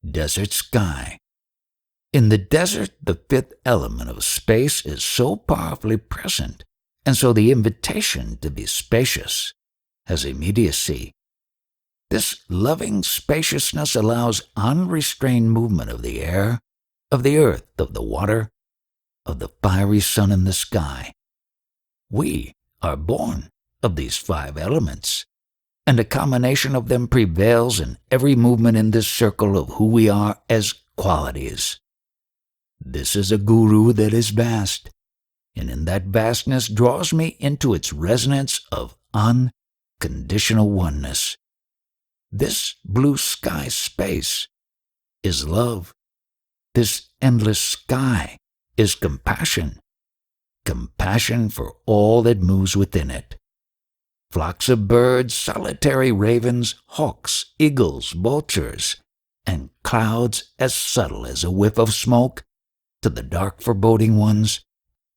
Desert sky. In the desert, the fifth element of space is so powerfully present, and so the invitation to be spacious has immediacy. This loving spaciousness allows unrestrained movement of the air, of the earth, of the water, of the fiery sun in the sky. We are born of these five elements, and a combination of them prevails in every movement in this circle of who we are as qualities. This is a guru that is vast, and in that vastness draws me into its resonance of unconditional oneness. This blue sky space is love. This endless sky is compassion. Compassion for all that moves within it. Flocks of birds, solitary ravens, hawks, eagles, vultures, and clouds as subtle as a whiff of smoke, to the dark foreboding ones,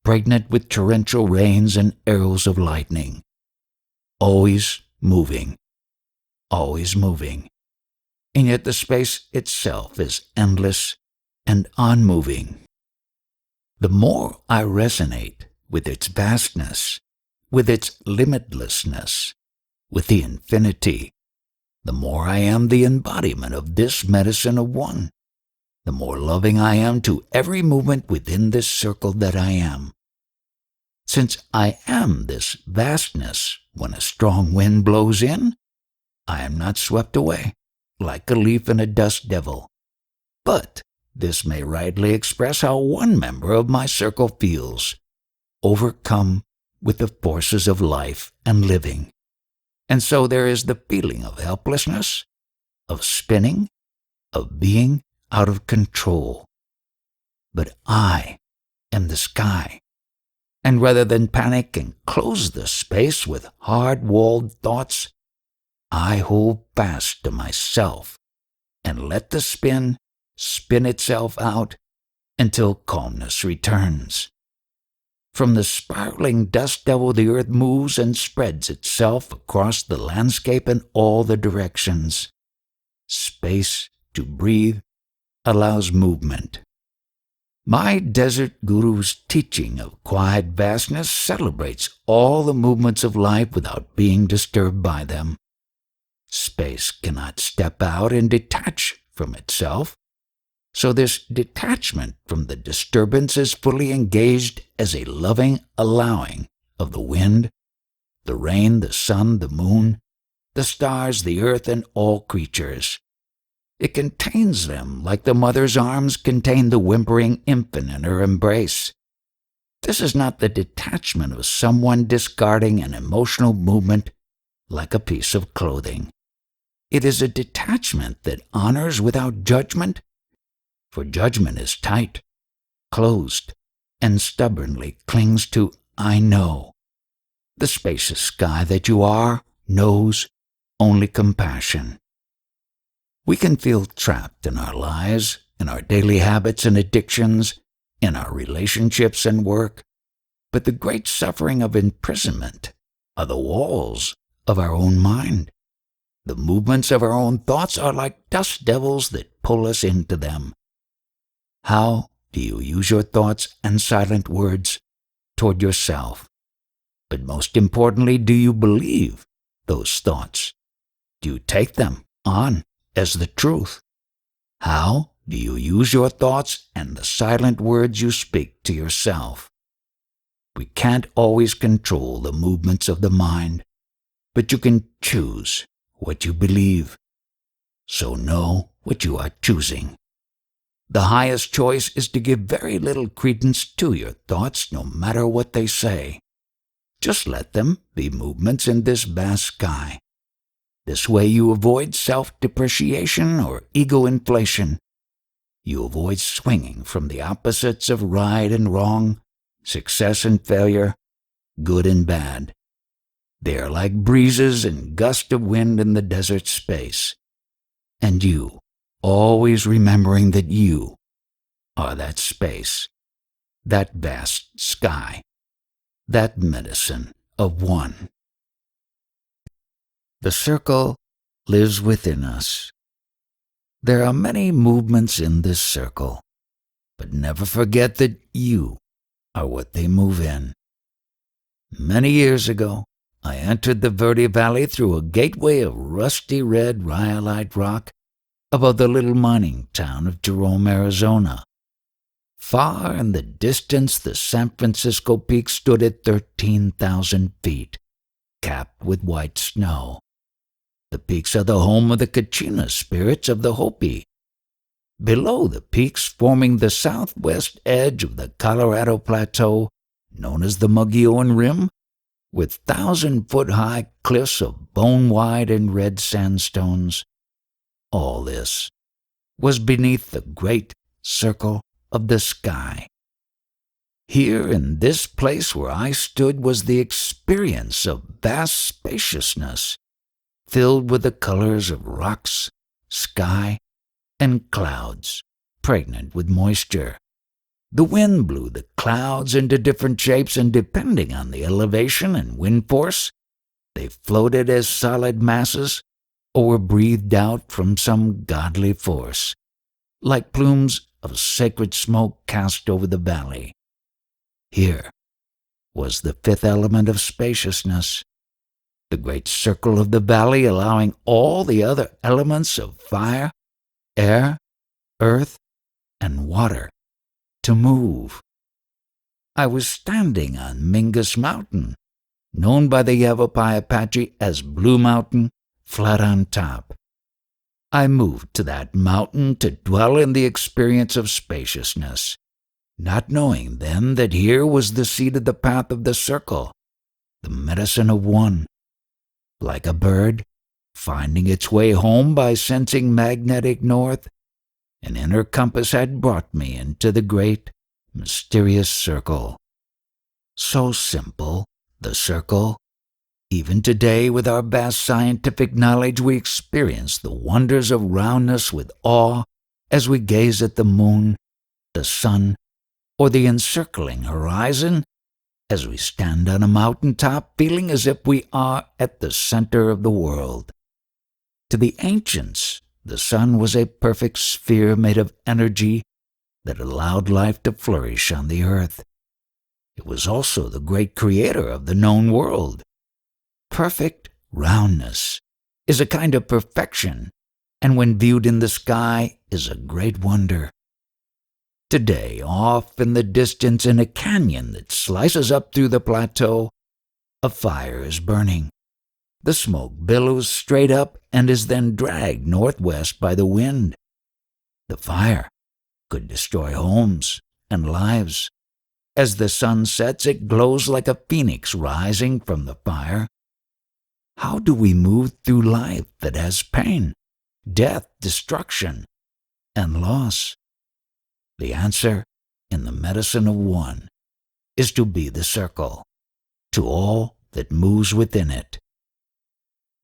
pregnant with torrential rains and arrows of lightning. Always moving, and yet the space itself is endless and unmoving. The more I resonate with its vastness, with its limitlessness, with the infinity, the more I am the embodiment of this medicine of one, the more loving I am to every movement within this circle that I am. Since I am this vastness, when a strong wind blows in, I am not swept away, like a leaf in a dust devil. But this may rightly express how one member of my circle feels, overcome with the forces of life and living. And so there is the feeling of helplessness, of spinning, of being out of control. But I am the sky, and rather than panic and close the space with hard-walled thoughts, I hold fast to myself and let the spin itself out until calmness returns. From the spiraling dust devil, the earth moves and spreads itself across the landscape in all the directions. Space to breathe allows movement. My desert guru's teaching of quiet vastness celebrates all the movements of life without being disturbed by them. Space cannot step out and detach from itself, so this detachment from the disturbance is fully engaged as a loving allowing of the wind, the rain, the sun, the moon, the stars, the earth, and all creatures. It contains them like the mother's arms contain the whimpering infant in her embrace. This is not the detachment of someone discarding an emotional movement like a piece of clothing. It is a detachment that honors without judgment, for judgment is tight, closed, and stubbornly clings to I know. The spacious sky that you are knows only compassion. We can feel trapped in our lives, in our daily habits and addictions, in our relationships and work, but the great suffering of imprisonment are the walls of our own mind. The movements of our own thoughts are like dust devils that pull us into them. How do you use your thoughts and silent words toward yourself? But most importantly, do you believe those thoughts? Do you take them on as the truth? How do you use your thoughts and the silent words you speak to yourself? We can't always control the movements of the mind, but you can choose what you believe. So know what you are choosing. The highest choice is to give very little credence to your thoughts, no matter what they say. Just let them be movements in this vast sky. This way you avoid self-depreciation or ego-inflation. You avoid swinging from the opposites of right and wrong, success and failure, good and bad. They are like breezes and gusts of wind in the desert space. And you, always remembering that you are that space, that vast sky, that medicine of one. The circle lives within us. There are many movements in this circle, but never forget that you are what they move in. Many years ago, I entered the Verde Valley through a gateway of rusty red rhyolite rock above the little mining town of Jerome, Arizona. Far in the distance, the San Francisco peak stood at 13,000 feet, capped with white snow. The peaks are the home of the Kachina spirits of the Hopi. Below the peaks, forming the southwest edge of the Colorado Plateau, known as the Mogollon Rim, with 1,000-foot-high cliffs of bone-wide and red sandstones. All this was beneath the great circle of the sky. Here in this place where I stood was the experience of vast spaciousness, filled with the colors of rocks, sky, and clouds, pregnant with moisture. The wind blew the clouds into different shapes, and depending on the elevation and wind force, they floated as solid masses or were breathed out from some godly force, like plumes of sacred smoke cast over the valley. Here was the fifth element of spaciousness, the great circle of the valley, allowing all the other elements of fire, air, earth, and water to move. I was standing on Mingus Mountain, known by the Yavapai Apache as Blue Mountain, flat on top. I moved to that mountain to dwell in the experience of spaciousness, not knowing then that here was the seat of the path of the circle, the medicine of one. Like a bird, finding its way home by sensing magnetic north, an inner compass had brought me into the great, mysterious circle. So simple, the circle. Even today, with our vast scientific knowledge, we experience the wonders of roundness with awe as we gaze at the moon, the sun, or the encircling horizon, as we stand on a mountaintop feeling as if we are at the center of the world. To the ancients, the sun was a perfect sphere made of energy that allowed life to flourish on the earth. It was also the great creator of the known world. Perfect roundness is a kind of perfection, and when viewed in the sky is a great wonder. Today, off in the distance in a canyon that slices up through the plateau, a fire is burning. The smoke billows straight up and is then dragged northwest by the wind. The fire could destroy homes and lives. As the sun sets, it glows like a phoenix rising from the fire. How do we move through life that has pain, death, destruction, and loss? The answer, in the medicine of one, is to be the circle, to all that moves within it.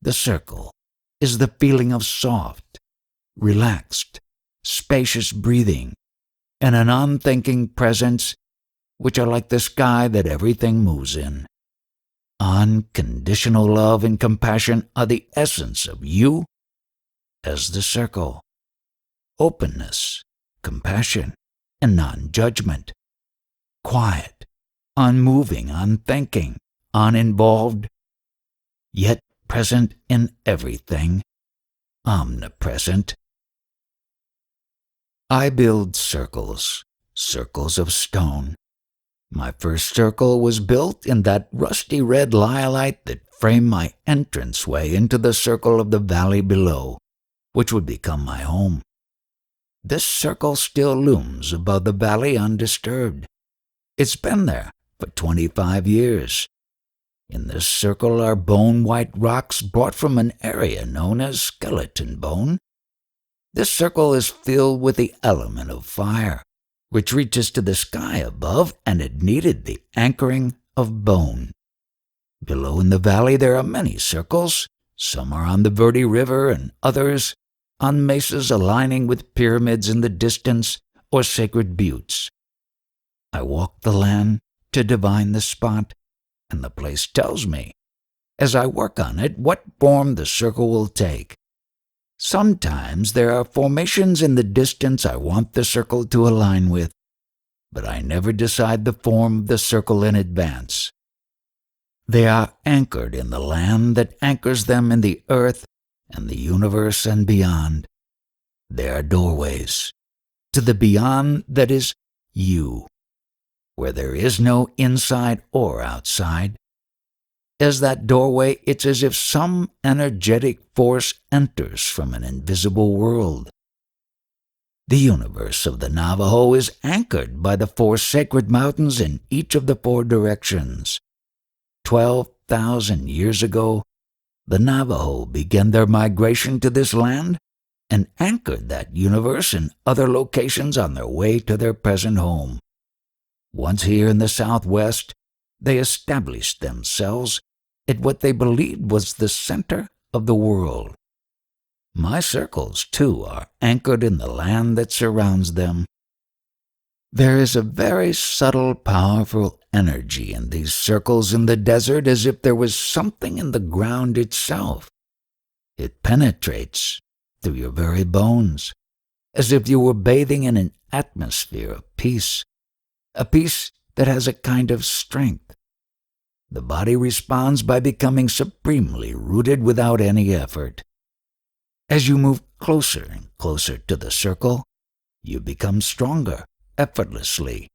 The circle is the feeling of soft, relaxed, spacious breathing, and an unthinking presence which are like the sky that everything moves in. Unconditional love and compassion are the essence of you as the circle. Openness, compassion, and non-judgment. Quiet, unmoving, unthinking, uninvolved, yet present in everything, omnipresent. I build circles, circles of stone. My first circle was built in that rusty red rhyolite that framed my entranceway into the circle of the valley below, which would become my home. This circle still looms above the valley undisturbed. It's been there for 25 years. In this circle are bone-white rocks brought from an area known as skeleton bone. This circle is filled with the element of fire, which reaches to the sky above, and it needed the anchoring of bone. Below in the valley there are many circles. Some are on the Verde River and others on mesas aligning with pyramids in the distance or sacred buttes. I walk the land to divine the spot, and the place tells me, as I work on it, what form the circle will take. Sometimes there are formations in the distance I want the circle to align with, but I never decide the form of the circle in advance. They are anchored in the land that anchors them in the earth and the universe and beyond. They are doorways to the beyond that is you, where there is no inside or outside. As that doorway, it's as if some energetic force enters from an invisible world. The universe of the Navajo is anchored by the 4 sacred mountains in each of the 4 directions. 12,000 years ago, the Navajo began their migration to this land and anchored that universe in other locations on their way to their present home. Once here in the Southwest, they established themselves at what they believed was the center of the world. My circles, too, are anchored in the land that surrounds them. There is a very subtle, powerful energy in these circles in the desert, as if there was something in the ground itself. It penetrates through your very bones, as if you were bathing in an atmosphere of peace, a peace that has a kind of strength. The body responds by becoming supremely rooted without any effort. As you move closer and closer to the circle, you become stronger, effortlessly.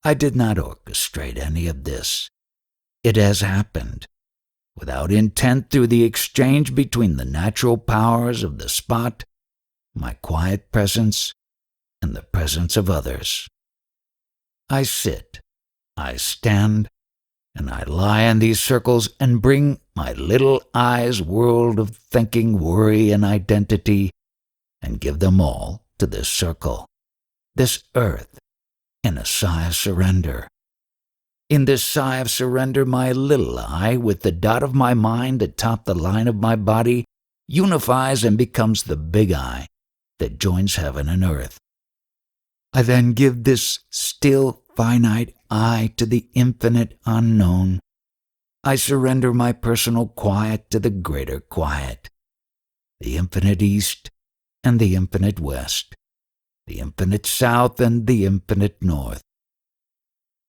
I did not orchestrate any of this. It has happened, without intent, through the exchange between the natural powers of the spot, my quiet presence, and the presence of others. I sit, I stand, and I lie in these circles and bring my little eyes world of thinking, worry, and identity, and give them all to this circle, this earth, in a sigh of surrender. In this sigh of surrender, my little eye, with the dot of my mind atop the line of my body, unifies and becomes the big eye that joins heaven and earth. I then give this still, finite eye to the infinite unknown. I surrender my personal quiet to the greater quiet, the infinite east and the infinite west, the infinite south and the infinite north.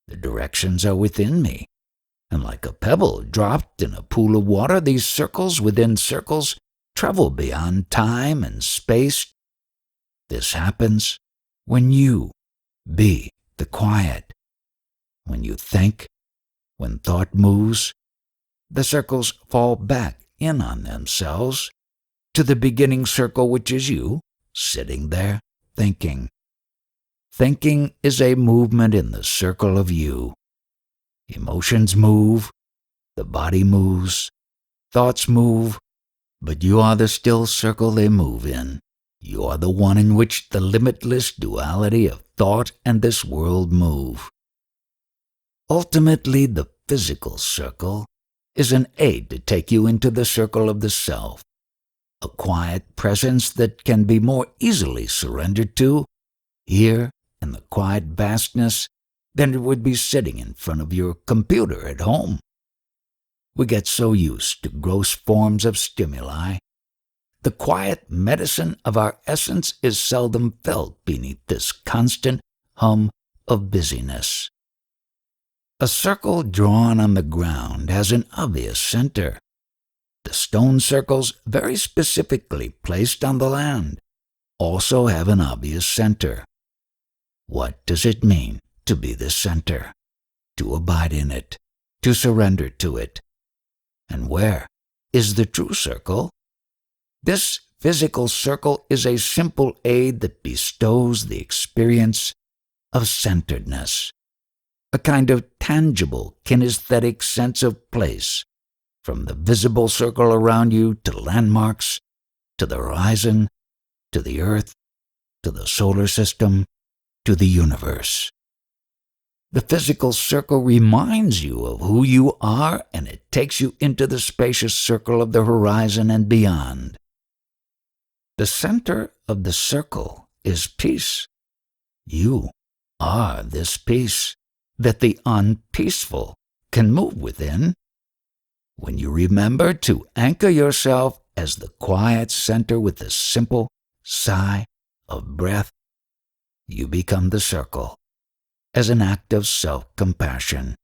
The directions are within me, and like a pebble dropped in a pool of water, these circles within circles travel beyond time and space. This happens when you be the quiet. When you think, when thought moves, the circles fall back in on themselves to the beginning circle, which is you, sitting there thinking. Thinking is a movement in the circle of you. Emotions move, the body moves, thoughts move, but you are the still circle they move in. You are the one in which the limitless duality of thought and this world move. Ultimately, the physical circle is an aid to take you into the circle of the self, a quiet presence that can be more easily surrendered to here in the quiet vastness than it would be sitting in front of your computer at home. We get so used to gross forms of stimuli. The quiet medicine of our essence is seldom felt beneath this constant hum of busyness. A circle drawn on the ground has an obvious center. The stone circles, very specifically placed on the land, also have an obvious center. What does it mean to be the center, to abide in it, to surrender to it? And where is the true circle? This physical circle is a simple aid that bestows the experience of centeredness, a kind of tangible, kinesthetic sense of place, from the visible circle around you to landmarks, to the horizon, to the earth, to the solar system, to the universe. The physical circle reminds you of who you are, and it takes you into the spacious circle of the horizon and beyond. The center of the circle is peace. You are this peace that the unpeaceful can move within. When you remember to anchor yourself as the quiet center with a simple sigh of breath, you become the circle as an act of self-compassion.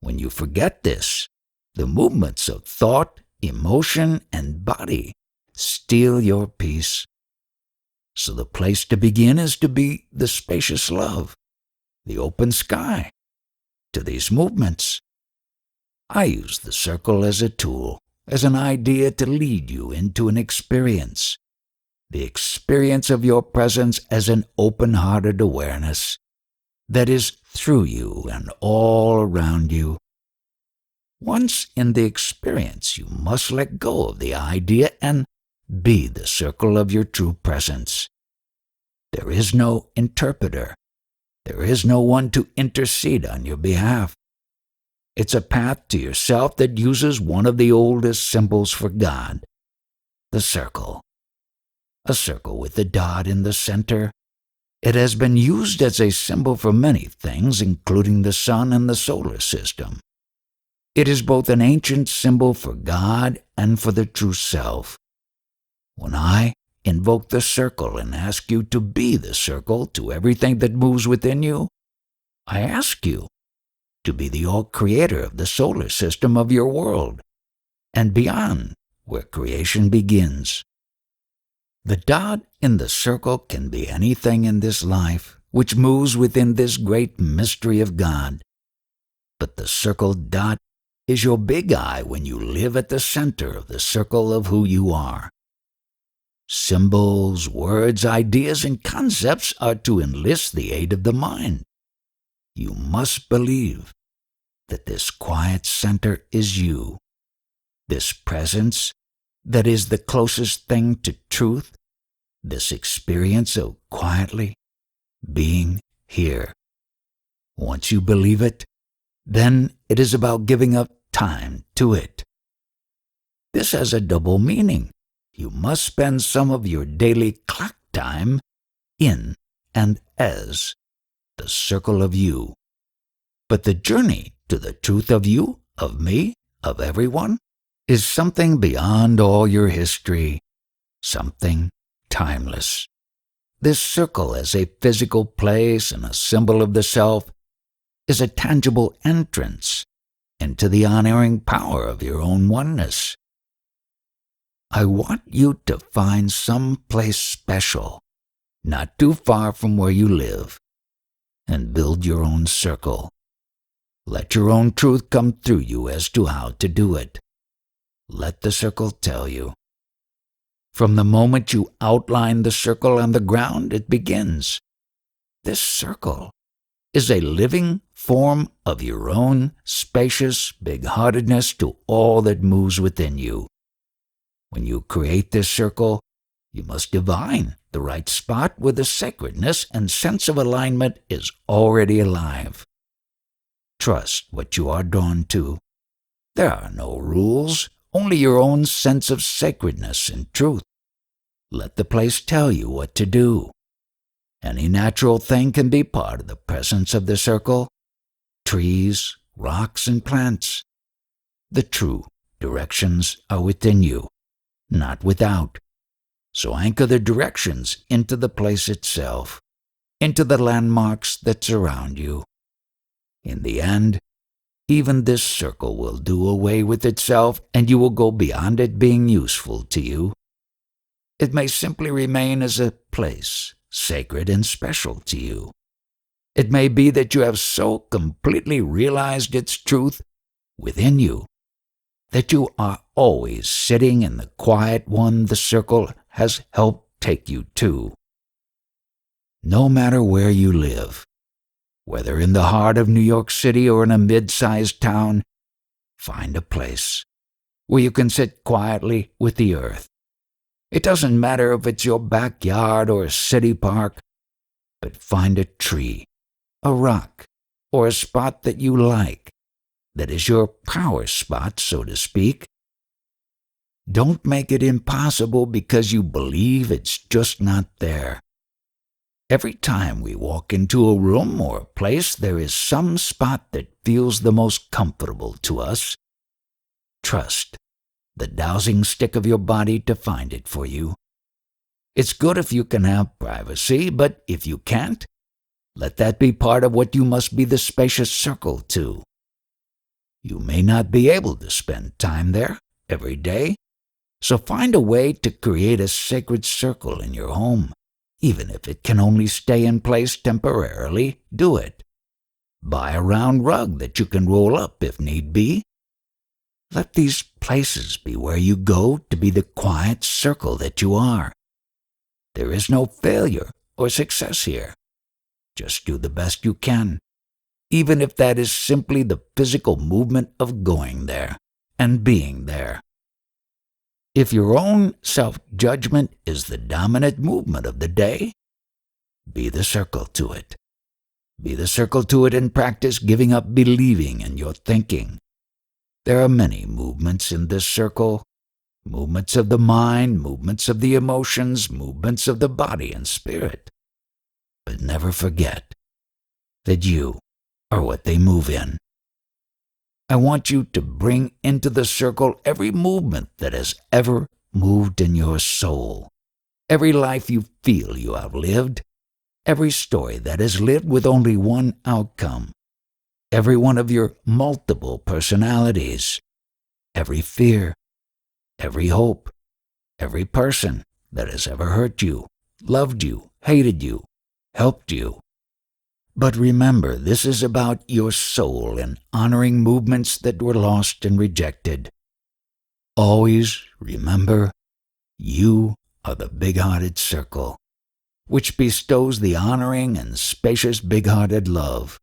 When you forget this, the movements of thought, emotion, and body steal your peace. So the place to begin is to be the spacious love, the open sky. To these movements, I use the circle as a tool, as an idea to lead you into an experience, the experience of your presence as an open-hearted awareness that is through you and all around you. Once in the experience, you must let go of the idea and be the circle of your true presence. There is no interpreter. There is no one to intercede on your behalf. It's a path to yourself that uses one of the oldest symbols for God, the circle. A circle with a dot in the center. It has been used as a symbol for many things, including the sun and the solar system. It is both an ancient symbol for God and for the true self. When I invoke the circle and ask you to be the circle to everything that moves within you, I ask you to be the all-creator of the solar system of your world and beyond where creation begins. The dot in the circle can be anything in this life which moves within this great mystery of God. But the circled dot is your big I when you live at the center of the circle of who you are. Symbols, words, ideas, and concepts are to enlist the aid of the mind. You must believe that this quiet center is you, this presence that is the closest thing to truth, this experience of quietly being here. Once you believe it, then it is about giving up time to it. This has a double meaning. You must spend some of your daily clock time in and as the circle of you. But the journey to the truth of you, of me, of everyone, is something beyond all your history, something timeless. This circle as a physical place and a symbol of the self is a tangible entrance into the unerring power of your own oneness. I want you to find some place special, not too far from where you live, and build your own circle. Let your own truth come through you as to how to do it. Let the circle tell you. From the moment you outline the circle on the ground, it begins. This circle is a living form of your own spacious big-heartedness to all that moves within you. When you create this circle, you must divine the right spot where the sacredness and sense of alignment is already alive. Trust what you are drawn to. There are no rules, only your own sense of sacredness and truth. Let the place tell you what to do. Any natural thing can be part of the presence of the circle. Trees, rocks, and plants. The true directions are within you, not without. So anchor the directions into the place itself, into the landmarks that surround you. In the end, even this circle will do away with itself, and you will go beyond it being useful to you. It may simply remain as a place, sacred and special to you. It may be that you have so completely realized its truth within you that you are always sitting in the quiet one the circle has helped take you to. No matter where you live, whether in the heart of New York City or in a mid-sized town, find a place where you can sit quietly with the earth. It doesn't matter if it's your backyard or a city park, but find a tree, a rock, or a spot that you like, that is your power spot, so to speak. Don't make it impossible because you believe it's just not there. Every time we walk into a room or a place, there is some spot that feels the most comfortable to us. Trust the dowsing stick of your body to find it for you. It's good if you can have privacy, but if you can't, let that be part of what you must be the spacious circle to. You may not be able to spend time there every day, so find a way to create a sacred circle in your home. Even if it can only stay in place temporarily, do it. Buy a round rug that you can roll up if need be. Let these places be where you go to be the quiet circle that you are. There is no failure or success here. Just do the best you can, even if that is simply the physical movement of going there and being there. If your own self-judgment is the dominant movement of the day, be the circle to it. Be the circle to it and practice giving up believing in your thinking. There are many movements in this circle, movements of the mind, movements of the emotions, movements of the body and spirit. But never forget that you are what they move in. I want you to bring into the circle every movement that has ever moved in your soul, every life you feel you have lived, every story that is lived with only one outcome, every one of your multiple personalities, every fear, every hope, every person that has ever hurt you, loved you, hated you, helped you. But remember, this is about your soul and honoring movements that were lost and rejected. Always remember, you are the big-hearted circle, which bestows the honoring and spacious big-hearted love.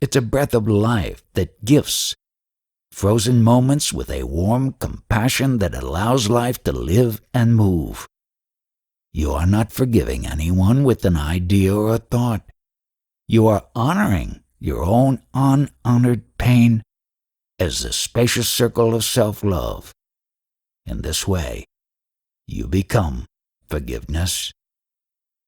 It's a breath of life that gifts frozen moments with a warm compassion that allows life to live and move. You are not forgiving anyone with an idea or a thought. You are honoring your own unhonored pain as the spacious circle of self-love. In this way, you become forgiveness.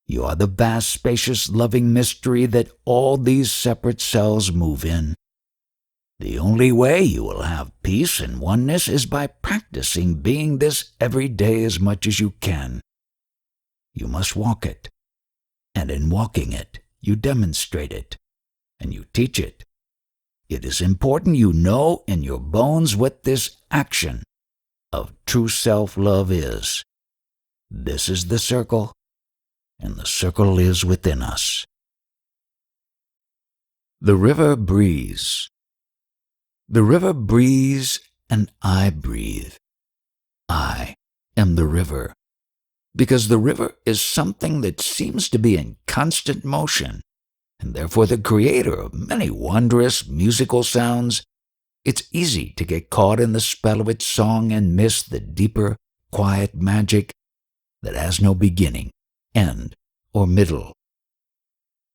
You are the vast, spacious, loving mystery that all these separate cells move in. The only way you will have peace and oneness is by practicing being this every day as much as you can. You must walk it, and in walking it, you demonstrate it, and you teach it. It is important you know in your bones what this action of true self-love is. This is the circle, and the circle is within us. The river breathes. The river breathes, and I breathe. I am the river, because the river is something that seems to be in constant motion, and therefore the creator of many wondrous musical sounds. It's easy to get caught in the spell of its song and miss the deeper, quiet magic that has no beginning, end, or middle.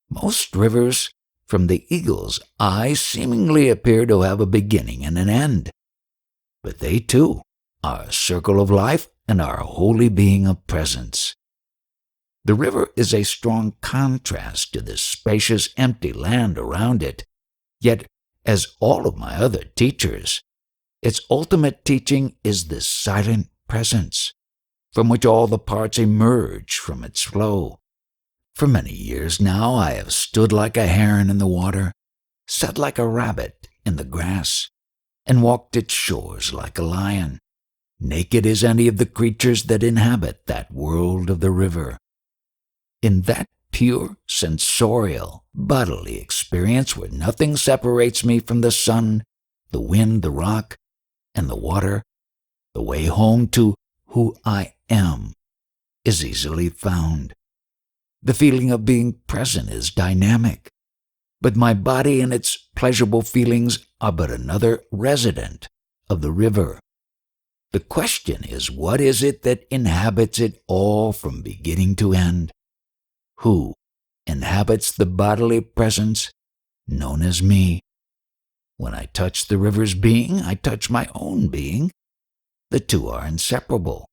Most rivers, from the eagle's eye, seemingly appear to have a beginning and an end, but they too are a circle of life and are a holy being of presence. The river is a strong contrast to the spacious, empty land around it, yet, as all of my other teachers, its ultimate teaching is this silent presence, from which all the parts emerge from its flow. For many years now I have stood like a heron in the water, sat like a rabbit in the grass, and walked its shores like a lion, naked as any of the creatures that inhabit that world of the river. In that pure, sensorial, bodily experience where nothing separates me from the sun, the wind, the rock, and the water, the way home to who I am is easily found. The feeling of being present is dynamic, but my body and its pleasurable feelings are but another resident of the river. The question is, what is it that inhabits it all from beginning to end? Who inhabits the bodily presence known as me? When I touch the river's being, I touch my own being. The two are inseparable.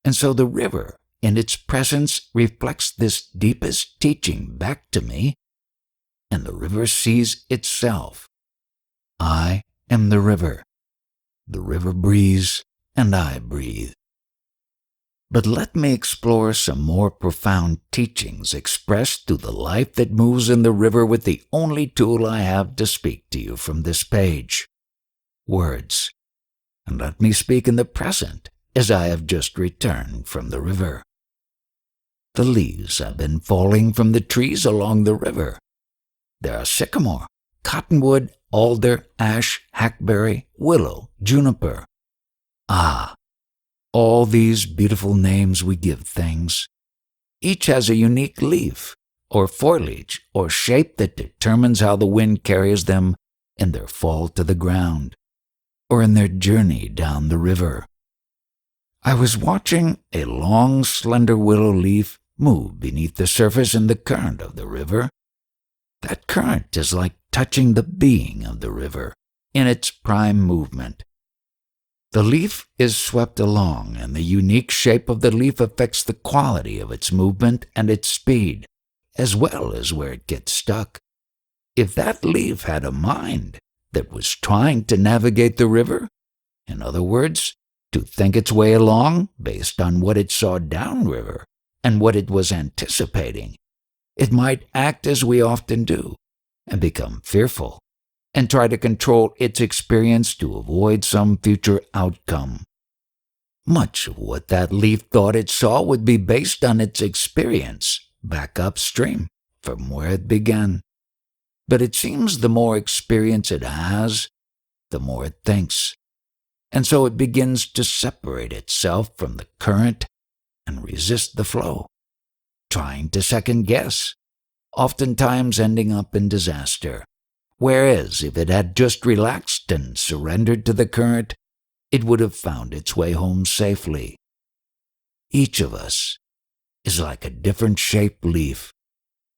And so the river, in its presence, reflects this deepest teaching back to me, and the river sees itself. I am the river. The river breathes, and I breathe. But let me explore some more profound teachings expressed through the life that moves in the river with the only tool I have to speak to you from this page: words. And let me speak in the present as I have just returned from the river. The leaves have been falling from the trees along the river. There are sycamore, cottonwood, alder, ash, hackberry, willow, juniper. Ah, all these beautiful names we give things. Each has a unique leaf, or foliage, or shape that determines how the wind carries them in their fall to the ground, or in their journey down the river. I was watching a long, slender willow leaf move beneath the surface in the current of the river. That current is like touching the being of the river in its prime movement. The leaf is swept along, and the unique shape of the leaf affects the quality of its movement and its speed, as well as where it gets stuck. If that leaf had a mind that was trying to navigate the river, in other words, to think its way along based on what it saw downriver and what it was anticipating, it might act as we often do and become fearful and try to control its experience to avoid some future outcome. Much of what that leaf thought it saw would be based on its experience back upstream from where it began. But it seems the more experience it has, the more it thinks, and so it begins to separate itself from the current and resist the flow, trying to second guess, oftentimes ending up in disaster. Whereas if it had just relaxed and surrendered to the current, it would have found its way home safely. Each of us is like a different shaped leaf,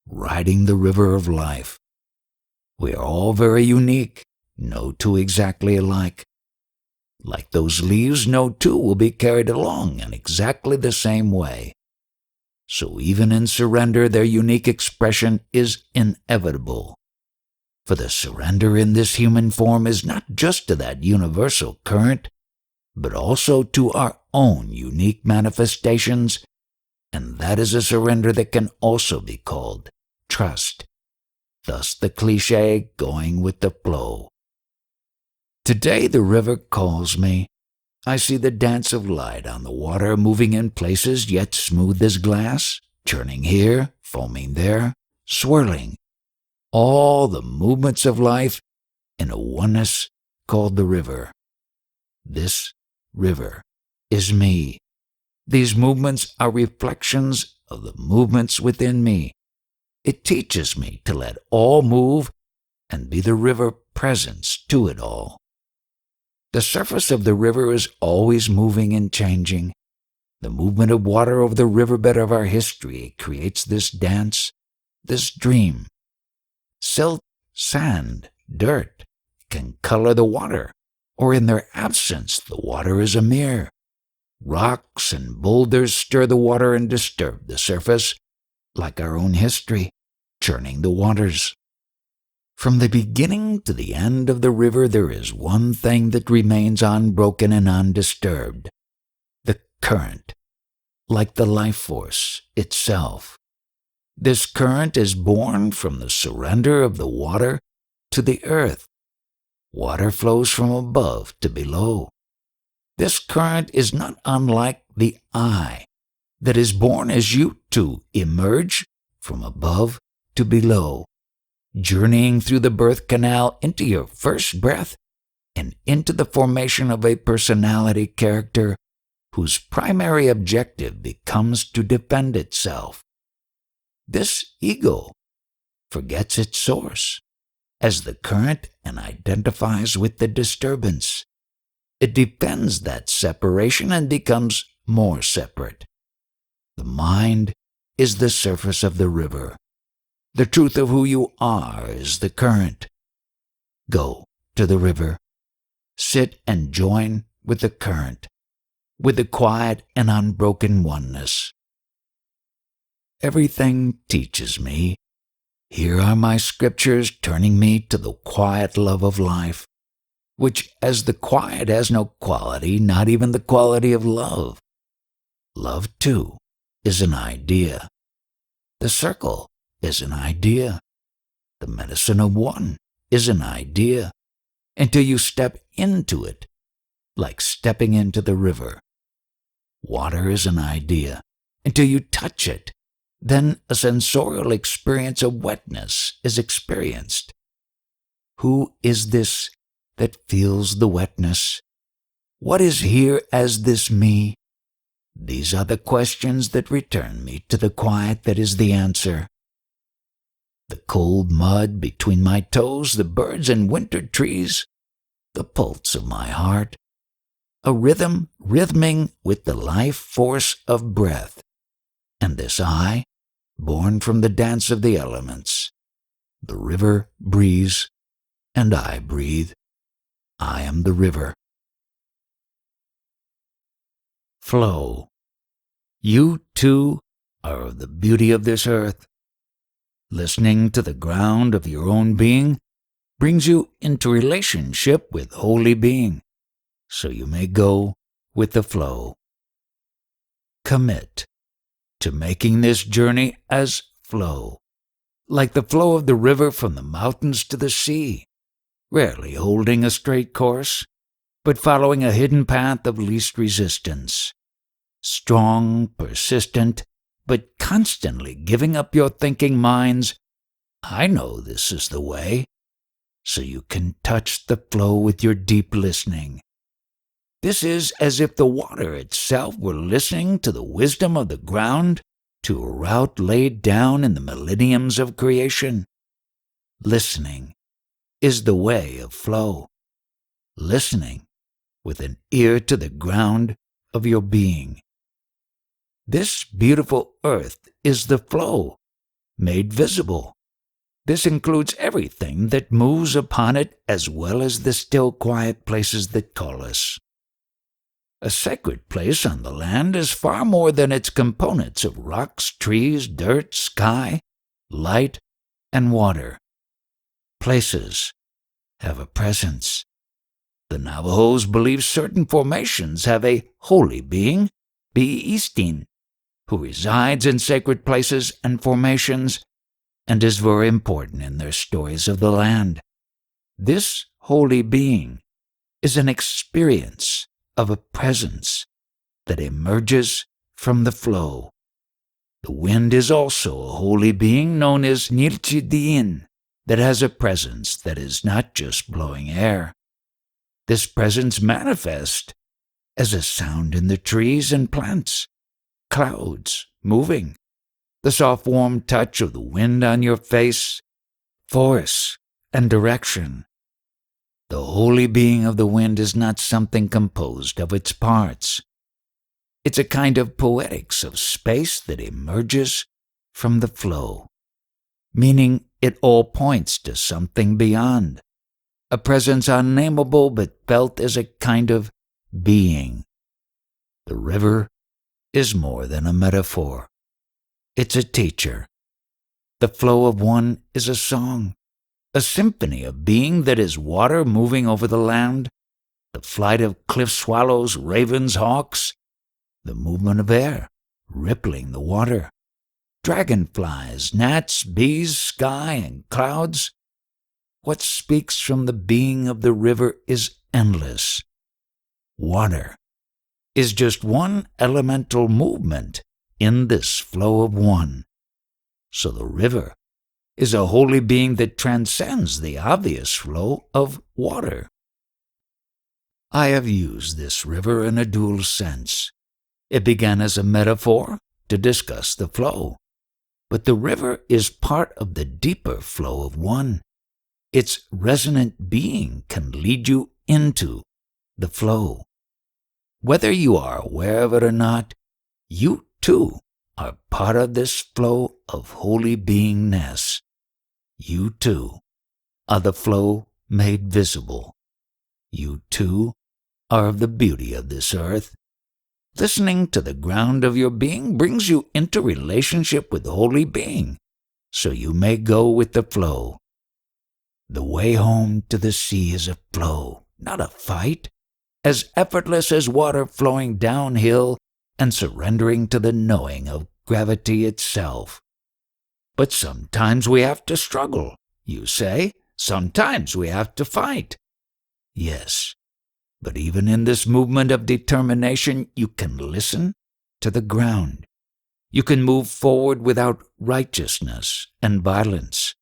riding the river of life. We are all very unique, no two exactly alike. Like those leaves, no two will be carried along in exactly the same way. So even in surrender, their unique expression is inevitable. For the surrender in this human form is not just to that universal current, but also to our own unique manifestations, and that is a surrender that can also be called trust. Thus the cliché, going with the flow. Today the river calls me. I see the dance of light on the water, moving in places yet smooth as glass, churning here, foaming there, swirling. All the movements of life in a oneness called the river. This river is me. These movements are reflections of the movements within me. It teaches me to let all move and be the river presence to it all. The surface of the river is always moving and changing. The movement of water over the riverbed of our history creates this dance, this dream. Silt, sand, dirt can color the water, or in their absence the water is a mirror. Rocks and boulders stir the water and disturb the surface, like our own history, churning the waters. From the beginning to the end of the river there is one thing that remains unbroken and undisturbed: the current, like the life force itself. This current is born from the surrender of the water to the earth. Water flows from above to below. This current is not unlike the I that is born as you two emerge from above to below, journeying through the birth canal into your first breath and into the formation of a personality character whose primary objective becomes to defend itself. This ego forgets its source as the current and identifies with the disturbance. It defends that separation and becomes more separate. The mind is the surface of the river. The truth of who you are is the current. Go to the river. Sit and join with the current, with the quiet and unbroken oneness. Everything teaches me. Here are my scriptures turning me to the quiet love of life. which as the quiet has no quality, not even the quality of love. Love, too, is an idea. The circle is an idea. The medicine of one is an idea, until you step into it, like stepping into the river. Water is an idea, until you touch it. Then a sensorial experience of wetness is experienced. Who is this that feels the wetness? What is here as this me? These are the questions that return me to the quiet that is the answer. The cold mud between my toes, the birds and winter trees, the pulse of my heart, a rhythm rhythming with the life force of breath, and this I, born from the dance of the elements. The river breathes, and I breathe. I am the river. Flow. You, too, are of the beauty of this earth. Listening to the ground of your own being brings you into relationship with holy being, so you may go with the flow. Commit to making this journey as flow, like the flow of the river from the mountains to the sea, rarely holding a straight course, but following a hidden path of least resistance. Strong, persistent, but constantly giving up your thinking minds, I know this is the way, so you can touch the flow with your deep listening. This is as if the water itself were listening to the wisdom of the ground, to a route laid down in the millenniums of creation. Listening is the way of flow. Listening with an ear to the ground of your being. This beautiful earth is the flow, made visible. This includes everything that moves upon it as well as the still quiet places that call us. A sacred place on the land is far more than its components of rocks, trees, dirt, sky, light, and water. Places have a presence. The Navajos believe certain formations have a holy being, Bi'istin, who resides in sacred places and formations and is very important in their stories of the land. This holy being is an experience of a presence that emerges from the flow. The wind is also a holy being known as Nilchidiin that has a presence that is not just blowing air. This presence manifests as a sound in the trees and plants, clouds moving, the soft warm touch of the wind on your face, force and direction. The holy being of the wind is not something composed of its parts. It's a kind of poetics of space that emerges from the flow, meaning it all points to something beyond, a presence unnameable but felt as a kind of being. The river is more than a metaphor. It's a teacher. The flow of one is a song, a symphony of being that is water moving over the land, the flight of cliff swallows, ravens, hawks, the movement of air rippling the water, dragonflies, gnats, bees, sky, and clouds. What speaks from the being of the river is endless. Water is just one elemental movement in this flow of one. So the river is a holy being that transcends the obvious flow of water. I have used this river in a dual sense. It began as a metaphor to discuss the flow, but the river is part of the deeper flow of one. Its resonant being can lead you into the flow. Whether you are aware of it or not, you too are part of this flow of holy beingness. You too are the flow made visible. You too are of the beauty of this earth. Listening to the ground of your being brings you into relationship with the holy being, so you may go with the flow. The way home to the sea is a flow, not a fight, as effortless as water flowing downhill and surrendering to the knowing of gravity itself. But sometimes we have to struggle, you say. Sometimes we have to fight. Yes, but even in this movement of determination, you can listen to the ground. You can move forward without righteousness and violence.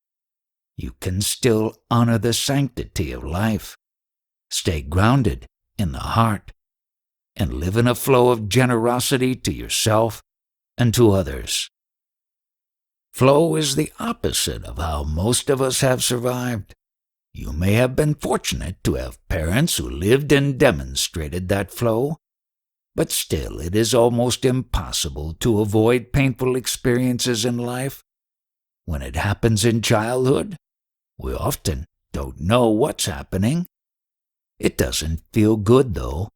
You can still honor the sanctity of life, stay grounded in the heart, and live in a flow of generosity to yourself and to others. Flow is the opposite of how most of us have survived. You may have been fortunate to have parents who lived and demonstrated that flow, but still it is almost impossible to avoid painful experiences in life. When it happens in childhood, we often don't know what's happening. It doesn't feel good, though.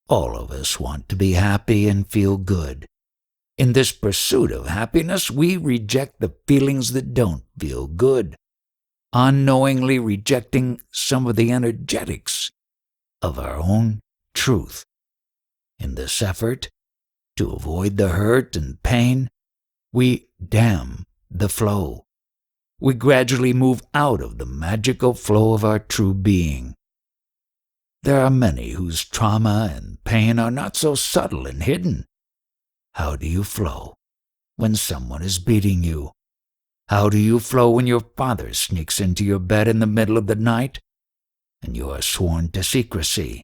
All of us want to be happy and feel good. In this pursuit of happiness, we reject the feelings that don't feel good, unknowingly rejecting some of the energetics of our own truth. In this effort to avoid the hurt and pain, we dam the flow. We gradually move out of the magical flow of our true being. There are many whose trauma and pain are not so subtle and hidden. How do you flow when someone is beating you? How do you flow when your father sneaks into your bed in the middle of the night and you are sworn to secrecy?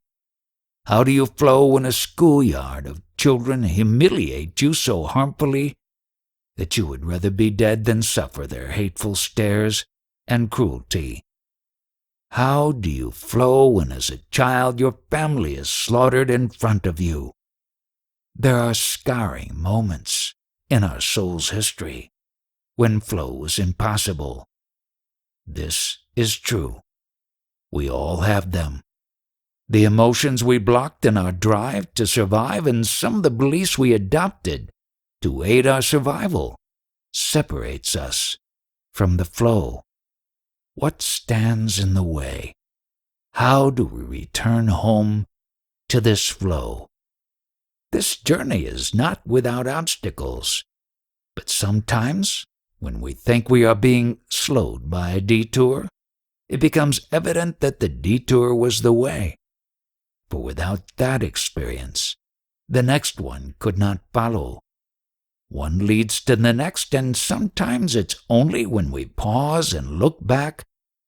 How do you flow when a schoolyard of children humiliate you so harmfully that you would rather be dead than suffer their hateful stares and cruelty? How do you flow when as a child your family is slaughtered in front of you? There are scarring moments in our soul's history when flow was impossible. This is true. We all have them. The emotions we blocked in our drive to survive and some of the beliefs we adopted to aid our survival separates us from the flow. What stands in the way? How do we return home to this flow? This journey is not without obstacles, but sometimes, when we think we are being slowed by a detour, it becomes evident that the detour was the way. For without that experience, the next one could not follow. One leads to the next, and sometimes it's only when we pause and look back,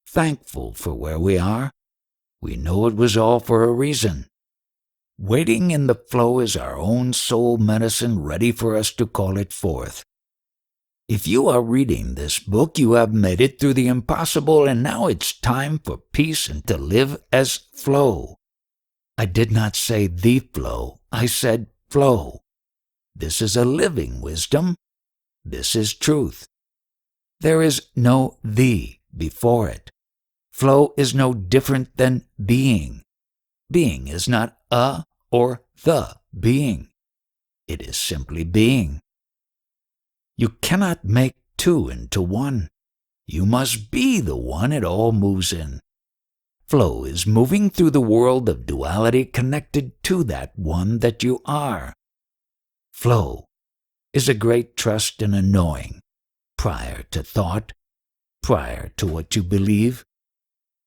thankful for where we are, we know it was all for a reason. Waiting in the flow is our own soul medicine ready for us to call it forth. If you are reading this book, you have made it through the impossible, and now it's time for peace and to live as flow. I did not say the flow, I said flow. This is a living wisdom. This is truth. There is no the before it. Flow is no different than being. Being is not a or the being. It is simply being. You cannot make two into one. You must be the one it all moves in. Flow is moving through the world of duality connected to that one that you are. Flow is a great trust in a knowing, prior to thought, prior to what you believe.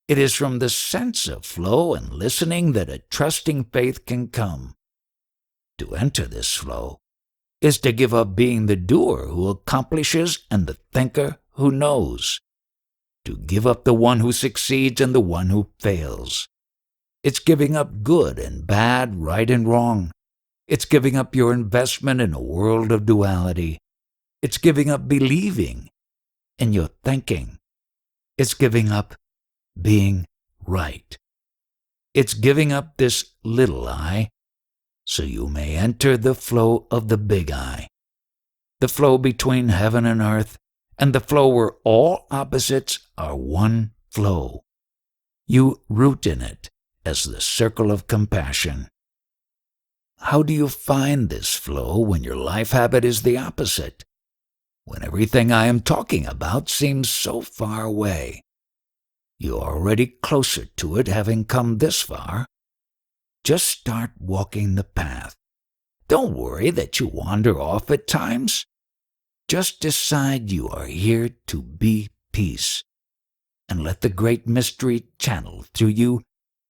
It is from the sense of flow and listening that a trusting faith can come. To enter this flow is to give up being the doer who accomplishes and the thinker who knows. To give up the one who succeeds and the one who fails. It's giving up good and bad, right and wrong. It's giving up your investment in a world of duality. It's giving up believing in your thinking. It's giving up being right. It's giving up this little I so you may enter the flow of the big I, the flow between heaven and earth, and the flow where all opposites are one flow. You root in it as the circle of compassion. How do you find this flow when your life habit is the opposite? When everything I am talking about seems so far away? You're already closer to it having come this far. Just start walking the path. Don't worry that you wander off at times. Just decide you are here to be peace, and let the great mystery channel through you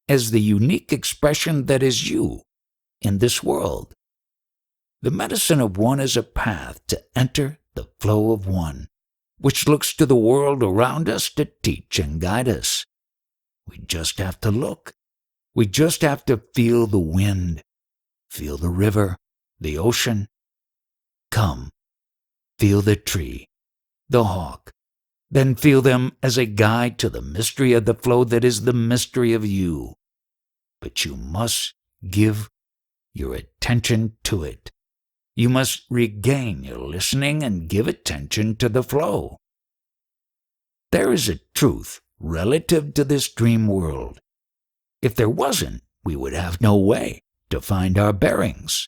as the unique expression that is you in this world. The medicine of one is a path to enter the flow of one, which looks to the world around us to teach and guide us. We just have to look. We just have to feel the wind, feel the river, the ocean. Come, feel the tree, the hawk, then feel them as a guide to the mystery of the flow that is the mystery of you. But you must give your attention to it. You must regain your listening and give attention to the flow. There is a truth relative to this dream world. If there wasn't, we would have no way to find our bearings.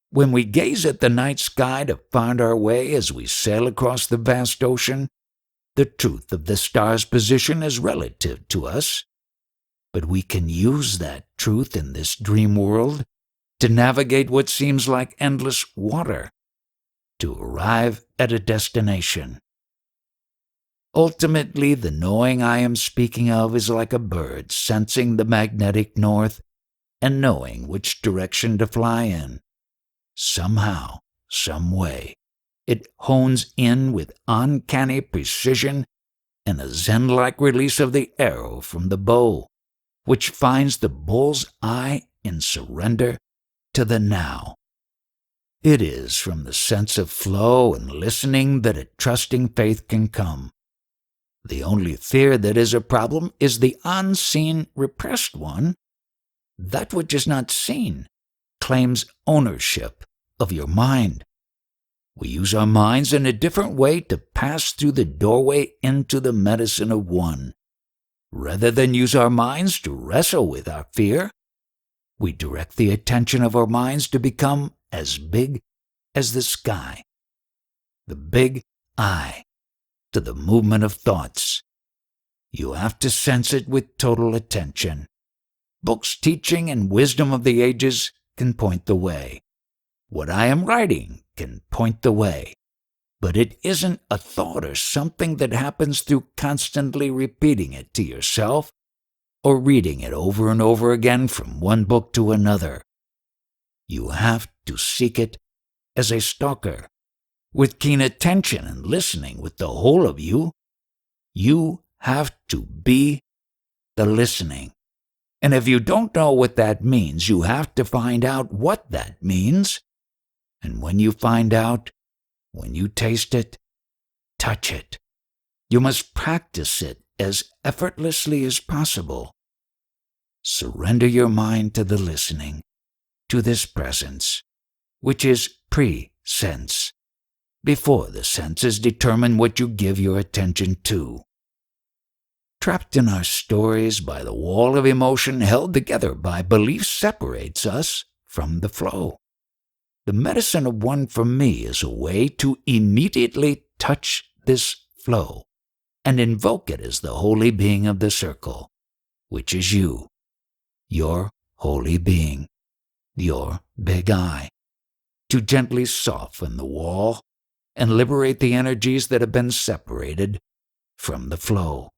When we gaze at the night sky to find our way as we sail across the vast ocean, the truth of the star's position is relative to us. But we can use that truth in this dream world to navigate what seems like endless water, to arrive at a destination. Ultimately, the knowing I am speaking of is like a bird sensing the magnetic north and knowing which direction to fly in. Somehow, some way, it hones in with uncanny precision and a Zen-like release of the arrow from the bow, which finds the bull's eye in surrender to the now. It is from the sense of flow and listening that a trusting faith can come. The only fear that is a problem is the unseen, repressed one. That which is not seen claims ownership of your mind. We use our minds in a different way to pass through the doorway into the medicine of one. Rather than use our minds to wrestle with our fear, we direct the attention of our minds to become as big as the sky. The big I to the movement of thoughts. You have to sense it with total attention. Books, teaching, and wisdom of the ages can point the way. What I am writing can point the way. But it isn't a thought or something that happens through constantly repeating it to yourself or reading it over and over again from one book to another. You have to seek it as a stalker, with keen attention and listening with the whole of you. You have to be the listening. And if you don't know what that means, you have to find out what that means. And when you find out, when you taste it, touch it. You must practice it as effortlessly as possible. Surrender your mind to the listening, to this presence, which is pre-sense, before the senses determine what you give your attention to. Trapped in our stories by the wall of emotion held together by belief separates us from the flow. The medicine of one for me is a way to immediately touch this flow and invoke it as the holy being of the circle, which is you, your holy being, your big I, to gently soften the wall and liberate the energies that have been separated from the flow.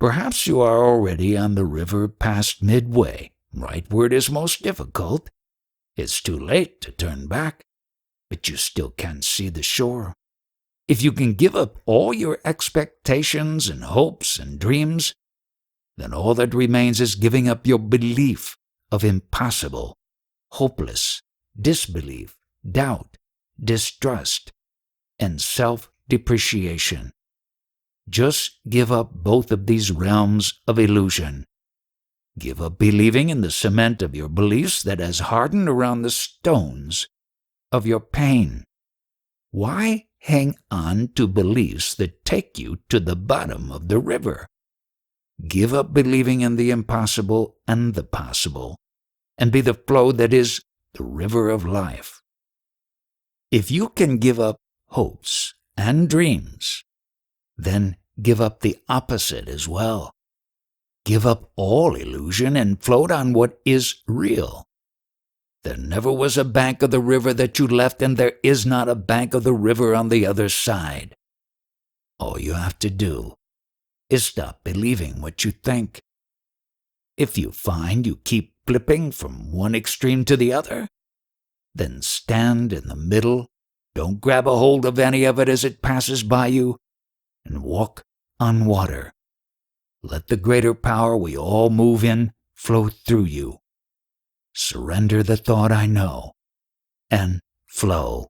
Perhaps you are already on the river past midway, right where it is most difficult. It's too late to turn back, but you still can see the shore. If you can give up all your expectations and hopes and dreams, then all that remains is giving up your belief of impossible, hopeless, disbelief, doubt, distrust, and self-depreciation. Just give up both of these realms of illusion. Give up believing in the cement of your beliefs that has hardened around the stones of your pain. Why hang on to beliefs that take you to the bottom of the river? Give up believing in the impossible and the possible, and be the flow that is the river of life. If you can give up hopes and dreams, then give up the opposite as well. Give up all illusion and float on what is real. There never was a bank of the river that you left, and there is not a bank of the river on the other side. All you have to do is stop believing what you think. If you find you keep flipping from one extreme to the other, then stand in the middle, don't grab a hold of any of it as it passes by you, and walk on water. Let the greater power we all move in flow through you. Surrender the thought I know, and flow.